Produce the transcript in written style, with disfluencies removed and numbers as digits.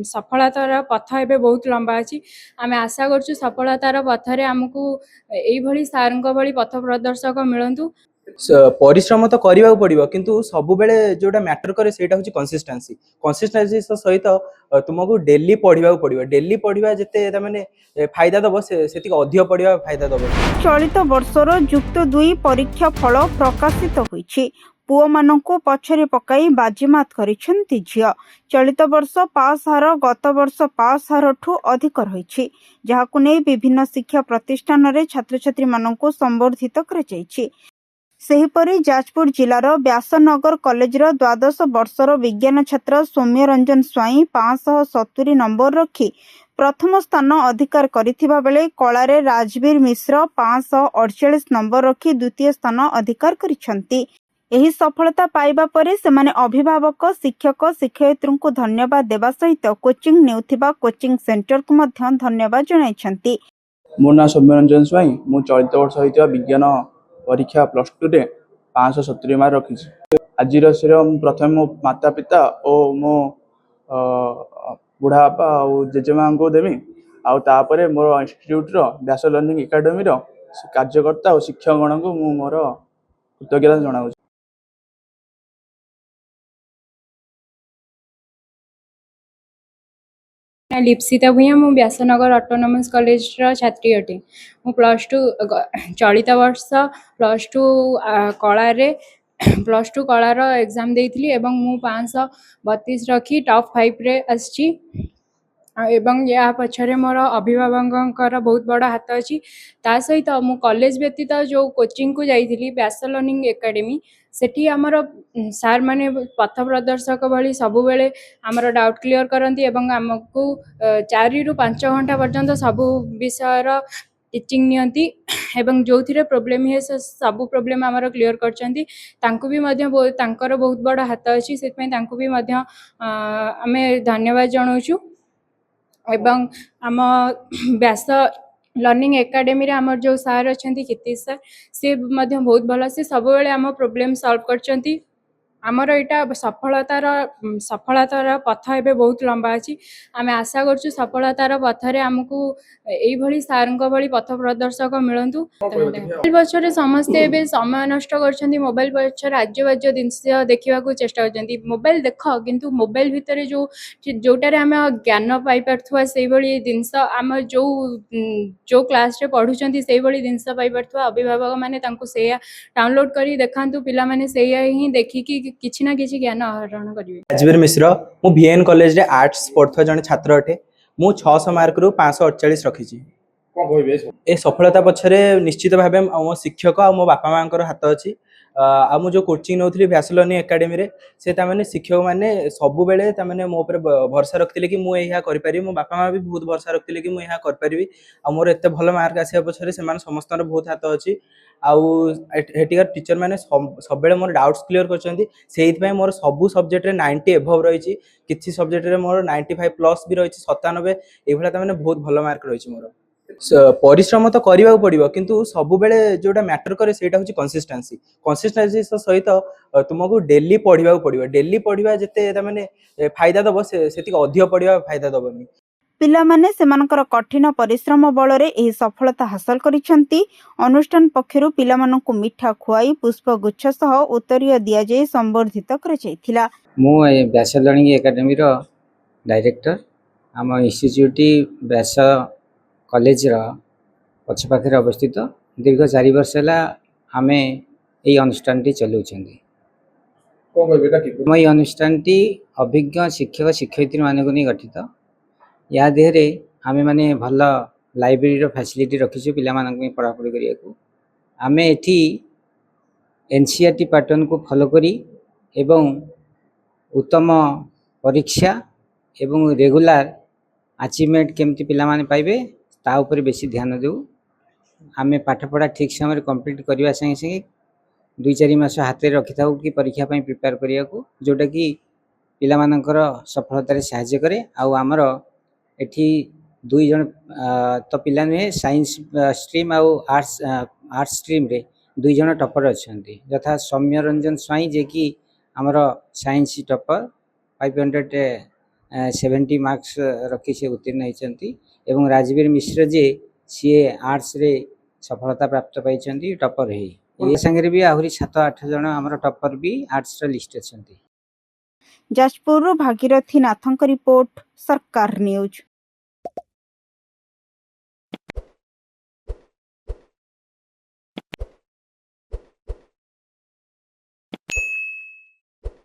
सफलतार पथ एबे बहुत लंबा अछि। आमे आशा करछु सफलतार पथरे आमको एई भली सारंक भली पथ प्रदर्शक मिलंतु। परिश्रम तो करने पड़ो किंतु सब बेले जोटा मैटर करे सेटा हूँ कंसिस्टेंसी कंसिस्टेंसी सहित तुमको डेली पढ़ा पड़ो डेली पढ़ा जिते माने फायदा दब से अधिक पढ़ा फायदा दब। चलित वर्षर युक्त 2 परीक्षा फल प्रकाशित होईछि। पुओ मानंको पछरे पकाई बाजीमात करिसेंति झियो। चलित वर्ष पास हार गत वर्ष पास हार ठू अधिक रहिछि, जहाकु नै विभिन्न शिक्षा प्रतिष्ठान रे छात्र छात्री मानंको संबर्धित कराଯାଇଛି। सेहीपरि जाजपुर जिलार व्यासनगर कॉलेजर द्वादश वर्षर विज्ञान छात्र सौम्य रंजन स्वाई 570 नंबर रखी प्रथम स्थान अधिकार करिथिबा बेले कलारे राजवीर मिश्र 548 नंबर रखी द्वितीय स्थान अधिकार करिसंती। एही सफलता पाइबा परे सेमाने अभिभावक शिक्षक शिक्षयित्री को धन्यवाद देवा सहित कोचिंग नेउथिबा कोचिंग सेंटर को मध्य धन्यवाद जणाइछंती। मो ना सौम्य रंजन स्वाई मु चलित वर्ष होइतिबा विज्ञान परीक्षा +2 रे 570 मार्क रखी। आज प्रथम मो माता पिता और मो बुढ़ा बापा और जेजेमा को देवी आउे मोर इंस्टीट्यूट व्यास लर्निंग एकेडमी कार्यकर्ता और शिक्षकगण को मु मोर कृतज्ञता जनाऊँ। लिप्सिता भूया मु व्यासनगर ऑटोनोमस कॉलेज छात्री अटे। मु +2 चलित वर्ष +2 कला रे +2 कलार एग्जाम देइथिली एवं मु 532 रखी टॉप 5 रे आछि। एवं या पछरे मोर अभिभावकंकर बहुत बड़ा हाथ अछि। ता सहित मु कॉलेज व्यतीत जो कोचिंग को जाइथिली व्यास लर्निंग एकेडमी सेठी हमर सार माने पथ प्रदर्शक भली सबु बेले हमर डाउट क्लियर करंती एवं हमकु 4 रु 5 घंटा पर्यंत सबु विषयर टीचिंग नियंती एवं जोथिरे प्रॉब्लम हे सबु प्रॉब्लम हमर क्लियर करचंती। तांको भी मध्य तांकर बहुत बड़ा हाथ अछि, सेत में तांको भी मध्य हमें धन्यवाद जणाउछु। एवं आम व्यास लर्निंग एकेडमी रे हमर जो सार अछंती कीर्ति सर से मध्य बहुत भल से सब बेले आम प्रॉब्लम सॉल्व करचंती। आमर एटा सफलतार पथ एबे बहुत लंबा अछि। आमे आशा करछु सफलतार पथरे आमको एई भली सारंक भली पथ प्रदर्शक मिलंतु। मोबाइल पछरे समस्ते एबे समय नष्ट करछंती, मोबाइल पछरे राज्य राज्य जिंस देखिबा को चेष्टा करछंती। मोबाइल देख किंतु मोबाइल भितरे जो जोटारे आमे ज्ञान पाई परथुवा सेई भली जिंस आम जो क्लास रे पढुछंती सेई भली जिंस पाई परथुवा अभिभावक माने तांको सेया डाउनलोड करी देखांतु, पिला माने सेया ही देखिकी किछि ना किछि ज्ञान आहरण करिवे। राजवीर मिश्र मु वीएन कॉलेज रे आर्ट्स पढ़थुवा जने छात्र अटे। मु 600 मार्क रु 548 रखिछि। ए सफलता पछरे निश्चित भाबे मो शिक्षक आ मो बापा मांकर हाथ अछि। आ मु जो कोचिंग नौथली व्यास लर्निंग एकेडमी रे से तामाने शिक्षक माने सबु बेले तामाने मो ऊपर भरोसा रखतिले कि मु एहा करि पारि। मो बापा मां भी बहुत भरोसा रखतिले कि मु एहा कर पारिबी। आ मोर एते भलो मार्क आसिया पछरे से माने समस्तन बहुत हाथ अछि। आउ हेटिकर टीचर माने सब बेले मोर डाउट्स क्लियर करचंती। सेहित पय मोर सबु सब्जेक्ट रे 90 एभव रहिछि। किछि सब्जेक्ट रे मोर 95 प्लस भी रहिछि, 97 एभला तामाने बहुत भलो मार्क रहिछि मोर। परिश्रम तो करने पड़ो किंतु सब बेले जोटा मैटर करे सेटा हूँ कंसिस्टेंसी कंसिस्टेंसी सहित तुमको डेली पढ़ा पड़ो डेली पढ़ा जिते माने फायदा दब से अधिक पढ़ा फायदा दबनी। पिला माने सेमानकर कठिन परिश्रम बल रे एही सफलता हासिल करिसेंती। अनुष्ठान पक्षरु पिला मानकु मिठा खुआई पुष्प गुच्छ सह उत्तरीय दिया जाय संबर्धित करा जायथिला। मु व्यास लर्निंग एकेडमी रो डायरेक्टर। आम इंस्टीट्यूट व्यास कॉलेज पछ पाखे अवस्थित। दीर्घ 4 वर्ष है आम यही अनुष्ठान चलाउछंती। ये अनुष्ठान अभिज्ञ शिक्षक शिक्षयित्री मान को नहीं गठित। या देहरे आमे माने भल लाइब्रेरी फैसिलिटी रखीछु पिला मानक पढ़ापढ़ी करिया को। आमे एठी एनसीईआरटी पैटर्न को फॉलो करी एवं उत्तम परीक्षा एवं रेगुलर अचीवमेंट केमती पिला माने पाइबे ता ऊपर बेसी ध्यान देउ। आमे पाठ पढ़ा ठीक समय कंप्लीट करबा संगे संगे 2-4 मास हाथ रे रखि थाउ कि परीक्षा पई प्रिपेयर करिया को, जोटा कि पिला मानकर सफलता रे सहाय्य करे। आउ हमर एठी 2 जन तो पिला ने साइंस स्ट्रीम आउ आर्ट्स स्ट्रीम रे 2 जन टॉपर अछंती, यथा सौम्य रंजन स्वाई जे कि हमर साइंस टॉपर 500 70 मार्क्स रखी से उत्तीर्ण होती एवं राजवीर मिश्र जे सीए आर्ट्स रे सफलता प्राप्त पाई टॉपर है ये संगे भी आहरी 7-8 जन आमर टॉपर भी आर्ट्स रा लिस्ट अच्छा। जाजपुर भागीरथी नाथंक रिपोर्ट सरकार न्यूज।